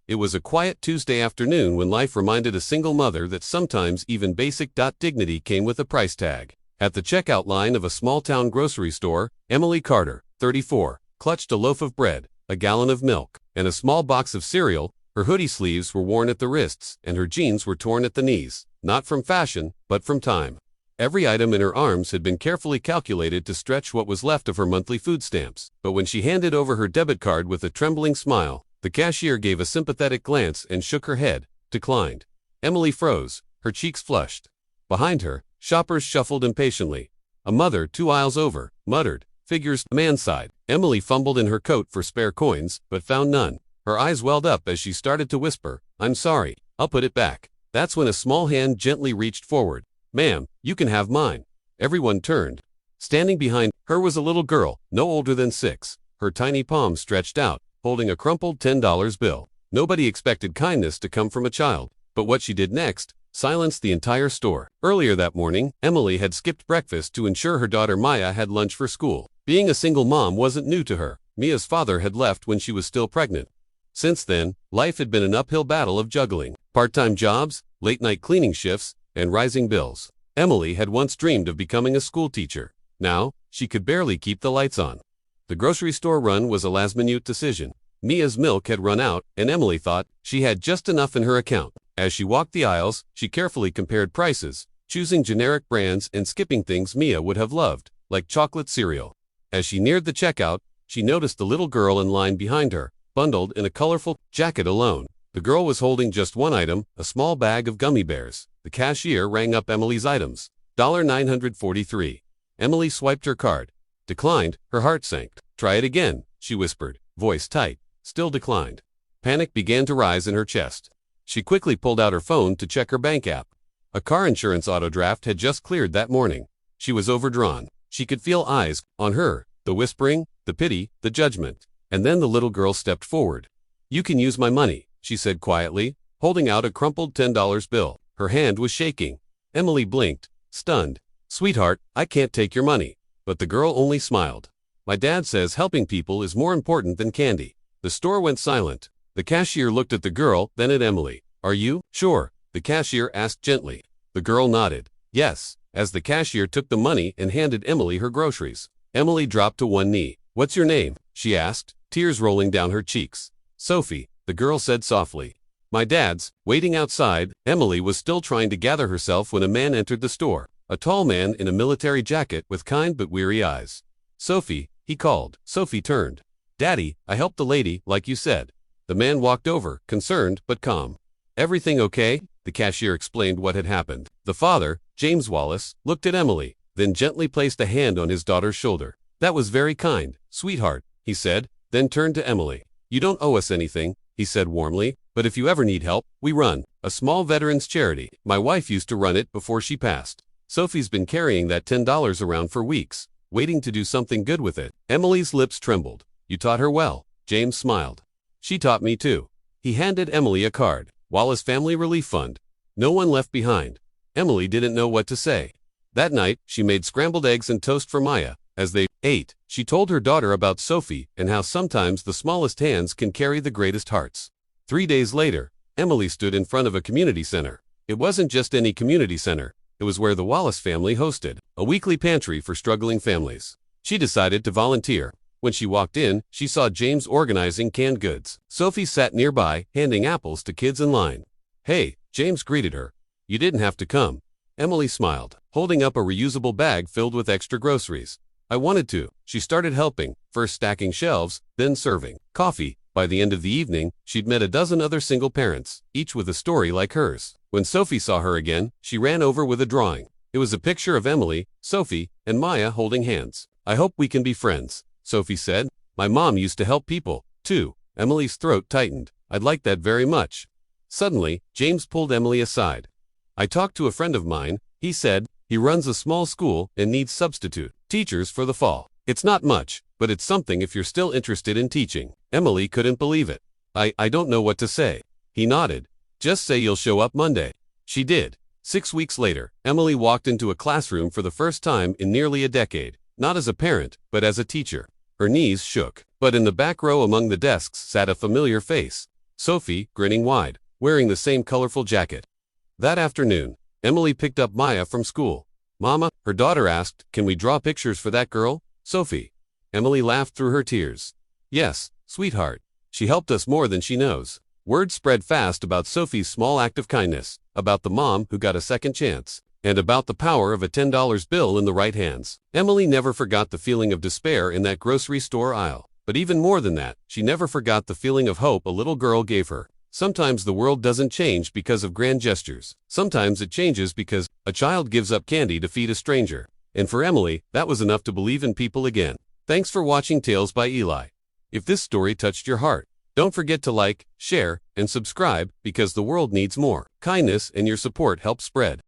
It was a quiet Tuesday afternoon when life reminded a single mother that sometimes even basic dignity came with a price tag. At the checkout line of a small-town grocery store, Emily Carter, 34, clutched a loaf of bread, a gallon of milk, and a small box of cereal. Her hoodie sleeves were worn at the wrists, and her jeans were torn at the knees, not from fashion, but from time. Every item in her arms had been carefully calculated to stretch what was left of her monthly food stamps. But when she handed over her debit card with a trembling smile, the cashier gave a sympathetic glance and shook her head, declined. Emily froze, her cheeks flushed. Behind her, shoppers shuffled impatiently. A mother 2 aisles over muttered, "Figures." The man sighed. Emily fumbled in her coat for spare coins, but found none. Her eyes welled up as she started to whisper, "I'm sorry, I'll put it back." That's when a small hand gently reached forward. "Ma'am, you can have mine." Everyone turned. Standing behind her was a little girl, no older than 6, her tiny palm stretched out, holding a crumpled $10 bill. Nobody expected kindness to come from a child, but what she did next silenced the entire store. Earlier that morning, Emily had skipped breakfast to ensure her daughter Maya had lunch for school. Being a single mom wasn't new to her. Mia's father had left when she was still pregnant. Since then, life had been an uphill battle of juggling part-time jobs, late-night cleaning shifts, and rising bills. Emily had once dreamed of becoming a schoolteacher. Now, she could barely keep the lights on. The grocery store run was a last-minute decision. Mia's milk had run out, and Emily thought she had just enough in her account. As she walked the aisles, she carefully compared prices, choosing generic brands and skipping things Mia would have loved, like chocolate cereal. As she neared the checkout, she noticed the little girl in line behind her, bundled in a colorful jacket alone. The girl was holding just one item, a small bag of gummy bears. The cashier rang up Emily's items. $943. Emily swiped her card. Declined, her heart sank. "Try it again," she whispered, voice tight. Still declined. Panic began to rise in her chest. She quickly pulled out her phone to check her bank app. A car insurance auto draft had just cleared that morning. She was overdrawn. She could feel eyes on her, the whispering, the pity, the judgment. And then the little girl stepped forward. "You can use my money," she said quietly, holding out a crumpled $10 bill. Her hand was shaking. Emily blinked, stunned. "Sweetheart, I can't take your money." But the girl only smiled. "My dad says helping people is more important than candy." The store went silent. The cashier looked at the girl, then at Emily. "Are you sure?" the cashier asked gently. The girl nodded. "Yes," as the cashier took the money and handed Emily her groceries. Emily dropped to one knee. "What's your name?" she asked, tears rolling down her cheeks. "Sophie," the girl said softly. "My dad's." Waiting outside, Emily was still trying to gather herself when a man entered the store. A tall man in a military jacket with kind but weary eyes. "Sophie," he called. Sophie turned. "Daddy, I helped the lady, like you said." The man walked over, concerned but calm. "Everything okay?" The cashier explained what had happened. The father, James Wallace, looked at Emily, then gently placed a hand on his daughter's shoulder. "That was very kind, sweetheart," he said, then turned to Emily. "You don't owe us anything," he said warmly, "but if you ever need help, we run a small veterans charity. My wife used to run it before she passed. Sophie's been carrying that $10 around for weeks, waiting to do something good with it." Emily's lips trembled. "You taught her well," James smiled. "She taught me too." He handed Emily a card. Wallace Family Relief Fund. No one left behind. Emily didn't know what to say. That night, she made scrambled eggs and toast for Maya. As they ate, she told her daughter about Sophie and how sometimes the smallest hands can carry the greatest hearts. 3 days later, Emily stood in front of a community center. It wasn't just any community center. It was where the Wallace family hosted a weekly pantry for struggling families. She decided to volunteer. When she walked in, she saw James organizing canned goods. Sophie sat nearby, handing apples to kids in line. "Hey," James greeted her. "You didn't have to come." Emily smiled, holding up a reusable bag filled with extra groceries. "I wanted to." She started helping, first stacking shelves, then serving coffee. By the end of the evening, she'd met a dozen other single parents, each with a story like hers. When Sophie saw her again, she ran over with a drawing. It was a picture of Emily, Sophie, and Maya holding hands. "I hope we can be friends," Sophie said. "My mom used to help people, too." Emily's throat tightened. "I'd like that very much." Suddenly, James pulled Emily aside. "I talked to a friend of mine," he said. "He runs a small school and needs substitute teachers for the fall. It's not much, but it's something if you're still interested in teaching." Emily couldn't believe it. I don't know what to say." He nodded. "Just say you'll show up Monday." She did. 6 weeks later, Emily walked into a classroom for the first time in nearly a decade, not as a parent, but as a teacher. Her knees shook, but in the back row among the desks sat a familiar face. Sophie, grinning wide, wearing the same colorful jacket. That afternoon, Emily picked up Maya from school. Mama, her daughter asked, can we draw pictures for that girl, Sophie? Emily laughed through her tears. Yes, sweetheart. She helped us more than she knows. Word spread fast about Sophie's small act of kindness, about the mom who got a second chance, and about the power of a $10 bill in the right hands. Emily never forgot the feeling of despair in that grocery store aisle. But even more than that, she never forgot the feeling of hope a little girl gave her. Sometimes the world doesn't change because of grand gestures. Sometimes it changes because a child gives up candy to feed a stranger. And for Emily, that was enough to believe in people again. Thanks for watching Tales by Eli. If this story touched your heart, don't forget to like, share, and subscribe because the world needs more kindness and your support helps spread.